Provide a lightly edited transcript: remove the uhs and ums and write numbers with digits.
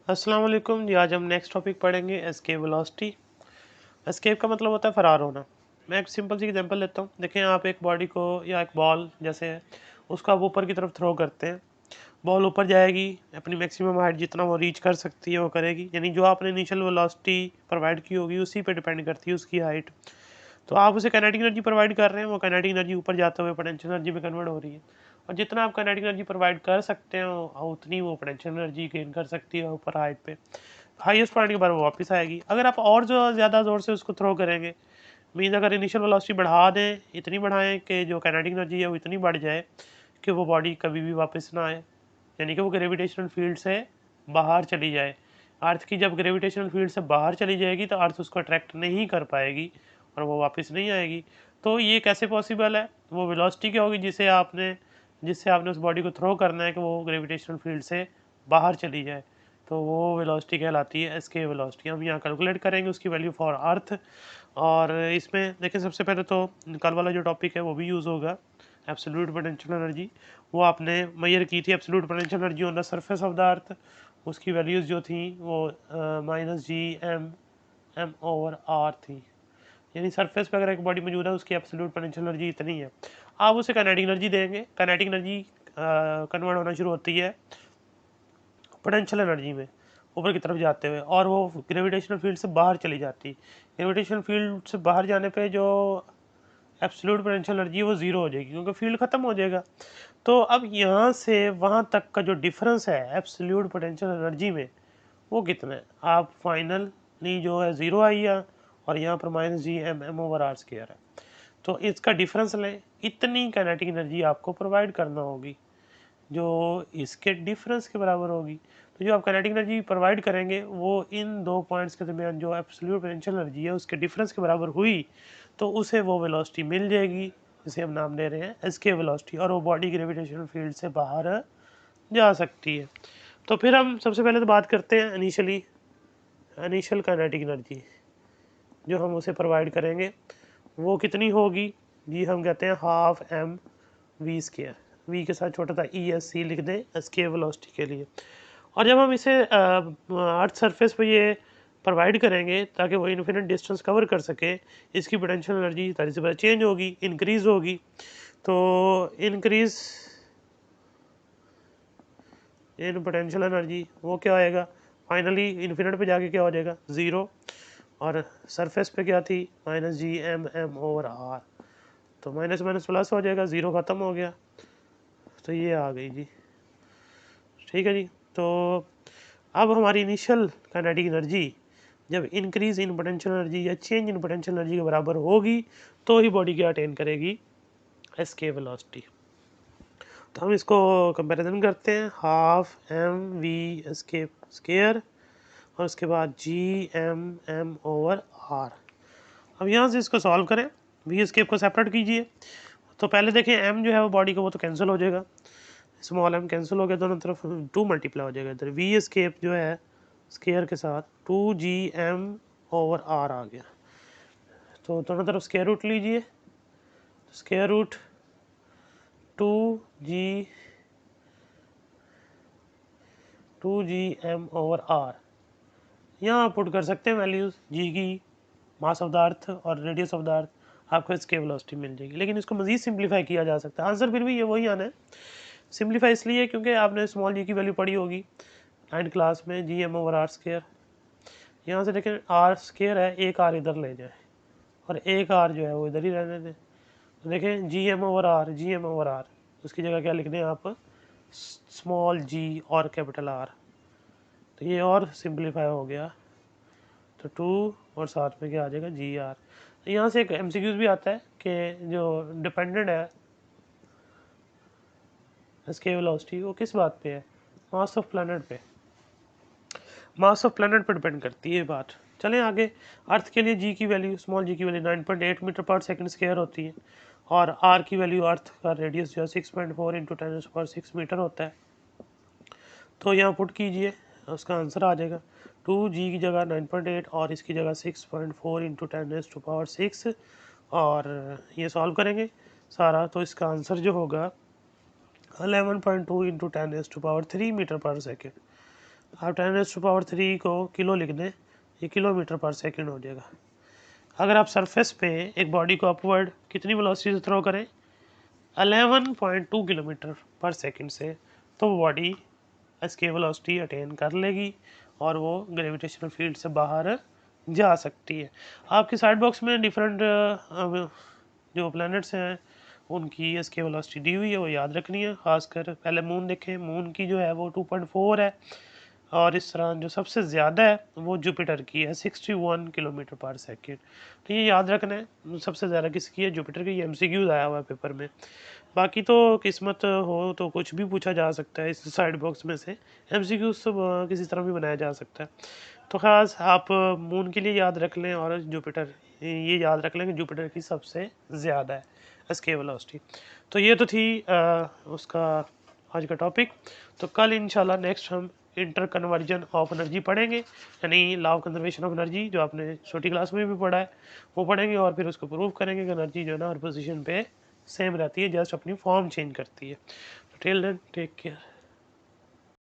अस्सलाम वालेकुम जी। आज हम नेक्स्ट टॉपिक पढ़ेंगे एस्केप वेलोसिटी। एस्केप का मतलब होता है फरार होना। मैं एक सिंपल सी एग्जांपल लेता हूँ। देखें, आप एक बॉडी को या एक बॉल जैसे है, उसको आप ऊपर की तरफ थ्रो करते हैं। बॉल ऊपर जाएगी, अपनी मैक्सिमम हाइट जितना वो रीच कर सकती है वो करेगी, यानी जो आपने इनिशियल वेलोसिटी प्रोवाइड की होगी उसी पे डिपेंड करती है उसकी हाइट। तो आप उसे काइनेटिक एनर्जी प्रोवाइड कर रहे हैं, वो काइनेटिक एनर्जी ऊपर जाते हुए पोटेंशियल एनर्जी में कन्वर्ट हो रही है। और जितना आप काइनेटिक एनर्जी प्रोवाइड कर सकते हो उतनी वो पोटेंशियल एनर्जी गेन कर सकती है ऊपर हाइट पे। हाईएस्ट पॉइंट के बाद वो वापस आएगी। अगर आप और जो ज़्यादा ज़ोर से उसको थ्रो करेंगे, मीन्स अगर इनिशियल वेलोसिटी बढ़ा दें, इतनी बढ़ाएं कि जो काइनेटिक एनर्जी है वो इतनी बढ़ जाए कि वो बॉडी कभी भी वापस ना आए, यानी कि वो ग्रेविटेशनल फील्ड से बाहर चली जाए। अर्थ की जब ग्रेविटेशनल फील्ड से बाहर चली जाएगी तो अर्थ उसको अट्रैक्ट नहीं कर पाएगी और वो वापस नहीं आएगी। तो ये कैसे पॉसिबल है? वो वेलोसिटी क्या होगी जिससे आपने उस बॉडी को थ्रो करना है कि वो ग्रेविटेशनल फील्ड से बाहर चली जाए। तो वो वेलोसिटी कहलाती है एस्केप वेलोसिटी। हम यहाँ कैलकुलेट करेंगे उसकी वैल्यू फॉर अर्थ। और इसमें देखिए, सबसे पहले तो कल वाला जो टॉपिक है वो भी यूज़ होगा, एब्सोल्यूट पोटेंशियल एनर्जी। वो आपने मेजर की थी, absolute potential energy on the surface of the earth. उसकी वैल्यूज़ जो थी वो -G m/m/r थी। यानी सरफेस पे अगर एक बॉडी मौजूद है उसकी एब्सोल्यूट पोटेंशियल एनर्जी इतनी है। आप उसे काइनेटिक एनर्जी देंगे, काइनेटिक एनर्जी कन्वर्ट होना शुरू होती है पोटेंशियल एनर्जी में ऊपर की तरफ जाते हुए, और वो ग्रेविटेशनल फील्ड से बाहर चली जाती है। ग्रेविटेशनल फील्ड से बाहर जाने पे जो एब्सोल्यूट पोटेंशियल एनर्जी है वो ज़ीरो हो जाएगी, क्योंकि फील्ड ख़त्म हो जाएगा। तो अब यहाँ से वहाँ तक का जो डिफरेंस है एब्सोल्यूट पोटेंशियल एनर्जी में, वो कितना है? आप फाइनली जो है ज़ीरो आई है, और यहाँ पर -G m/m/r² है। तो इसका डिफरेंस लें, इतनी काइनेटिक एनर्जी आपको प्रोवाइड करना होगी जो इसके डिफरेंस के बराबर होगी। तो जो आप काइनेटिक एनर्जी प्रोवाइड करेंगे वो इन दो पॉइंट्स के दरमियान जो एब्सोल्यूट पोटेंशियल एनर्जी है उसके डिफरेंस के बराबर हुई, तो उसे वो वेलोसिटी मिल जाएगी जिसे हम नाम दे रहे हैं एस्केप वेलोसिटी, और वो बॉडी ग्रेविटेशनल फील्ड से बाहर जा सकती है। तो फिर हम सबसे पहले तो बात करते हैं इनिशियल काइनेटिक एनर्जी जो हम उसे प्रोवाइड करेंगे वो कितनी होगी जी। हम कहते हैं ½ mv²। वी के साथ छोटा सा ESC लिख दें एस्केप वेलोसिटी के लिए। और जब हम इसे अर्थ सरफेस पे ये प्रोवाइड करेंगे ताकि वो इन्फिनिट डिस्टेंस कवर कर सके, इसकी पोटेंशियल एनर्जी तारी से पहले चेंज होगी, इंक्रीज़ होगी। तो इंक्रीज़ इन पोटेंशियल एनर्जी वो क्या आएगा, फाइनली इन्फिनिट पे जाके क्या हो जाएगा, ज़ीरो। और सरफेस पे क्या थी, -G m/m/r। तो माइनस माइनस प्लस हो जाएगा, ज़ीरो ख़त्म हो गया। तो ये आ गई जी, ठीक है जी। तो अब हमारी इनिशियल काइनेटिक एनर्जी जब इंक्रीज इन पोटेंशियल एनर्जी या चेंज इन पोटेंशियल एनर्जी के बराबर होगी तो ही बॉडी क्या अटेन करेगी, एस्केप वेलोसिटी। तो हम इसको कंपैरिजन करते हैं, ½ mv एस्केप स्क्वायर और उसके बाद G m/m/r। अब यहाँ से इसको सॉल्व करें, वी एस्केप को सेपरेट कीजिए। तो पहले देखें m जो है वो बॉडी का वो तो कैंसिल हो जाएगा, स्मॉल m कैंसिल हो गया, दोनों तरफ 2 मल्टीप्लाई हो जाएगा। इधर वी एस्केप जो है स्क्वायर के साथ 2G m/r आ गया। तो दोनों तरफ स्क्वायर रूट लीजिए, स्क्वायर रूट 2G m/r। यहाँ पुट कर सकते हैं वैल्यूज़, जी की मास ऑफ द अर्थ और रेडियस ऑफ द अर्थ, आपको एस्केप वेलोसिटी मिल जाएगी। लेकिन इसको मज़ीद सिंप्लीफाई किया जा सकता है, आंसर फिर भी ये वही आना है। सिंप्लीफाई इसलिए क्योंकि आपने स्मॉल जी की वैल्यू पढ़ी होगी 9th क्लास में, G m/r²। यहाँ से देखें r² है, एक r इधर ले जाए और एक r जो है वो इधर ही रहने दें। तो देखें G m/r उसकी जगह क्या लिख दें आप, स्मॉल g और कैपिटल R। तो ये और सिंप्लीफाई हो गया, तो 2 और साथ में क्या आ जाएगा, GR। तो यहाँ से एक MCQs भी आता है कि जो डिपेंडेंट है एस्केप वेलोसिटी वो किस बात पे है, मास ऑफ प्लैनेट पे। मास ऑफ प्लैनेट पर डिपेंड करती है बात। चलें आगे। अर्थ के लिए जी की वैल्यू, स्मॉल जी की वैल्यू 9.8 मीटर पर सेकंड स्क्वायर होती है, और आर की वैल्यू, अर्थ का रेडियस जो है 6.4 × 10⁶ मीटर होता है। तो यहाँ पुट कीजिए, उसका आंसर आ जाएगा 2G की जगह 9.8 और इसकी जगह 6.4 × 10⁶। और ये सॉल्व करेंगे सारा, तो इसका आंसर जो होगा 11.2 × 10⁻³ मीटर पर सेकेंड। आप 10⁻³ को किलो लिख दें, ये किलोमीटर पर सेकंड हो जाएगा। अगर आप सरफेस पे एक बॉडी को अपवर्ड कितनी वेलोसिटी से थ्रो करें, 11.2 किलोमीटर पर सेकंड से, तो वो बॉडी एस्केप वेलोसिटी अटेन कर लेगी और वो ग्रेविटेशनल फील्ड से बाहर जा सकती है। आपकी साइड बॉक्स में डिफरेंट जो प्लैनेट्स हैं उनकी एस्केप वेलोसिटी दी हुई है, वो याद रखनी है। खासकर पहले मून देखें, मून की जो है वो 2.4 है, और इस तरह जो सबसे ज़्यादा है वो जुपिटर की है, 61 किलोमीटर पर सेकेंड। तो ये याद रखना है, सबसे ज़्यादा किसकी है, जुपिटर की। ये MCQs आया हुआ है पेपर में। बाकी तो किस्मत हो तो कुछ भी पूछा जा सकता है इस साइड बॉक्स में से, MCQs तो किसी तरह भी बनाया जा सकता है। तो खास आप मून के लिए याद रख लें, और जुपिटर ये याद रख लें कि जुपिटर की सबसे ज़्यादा है एस्केप वेलोसिटी। तो ये तो थी उसका आज का टॉपिक। तो कल इंशाल्लाह नेक्स्ट हम इंटर कन्वर्जन ऑफ एनर्जी पढ़ेंगे, यानी law of conservation of energy, जो आपने छोटी क्लास में भी पढ़ा है वो पढ़ेंगे, और फिर उसको प्रूव करेंगे कि एनर्जी जो है ना हर पोजीशन पे सेम रहती है, जस्ट अपनी फॉर्म चेंज करती है। तो टिल देन टेक केयर।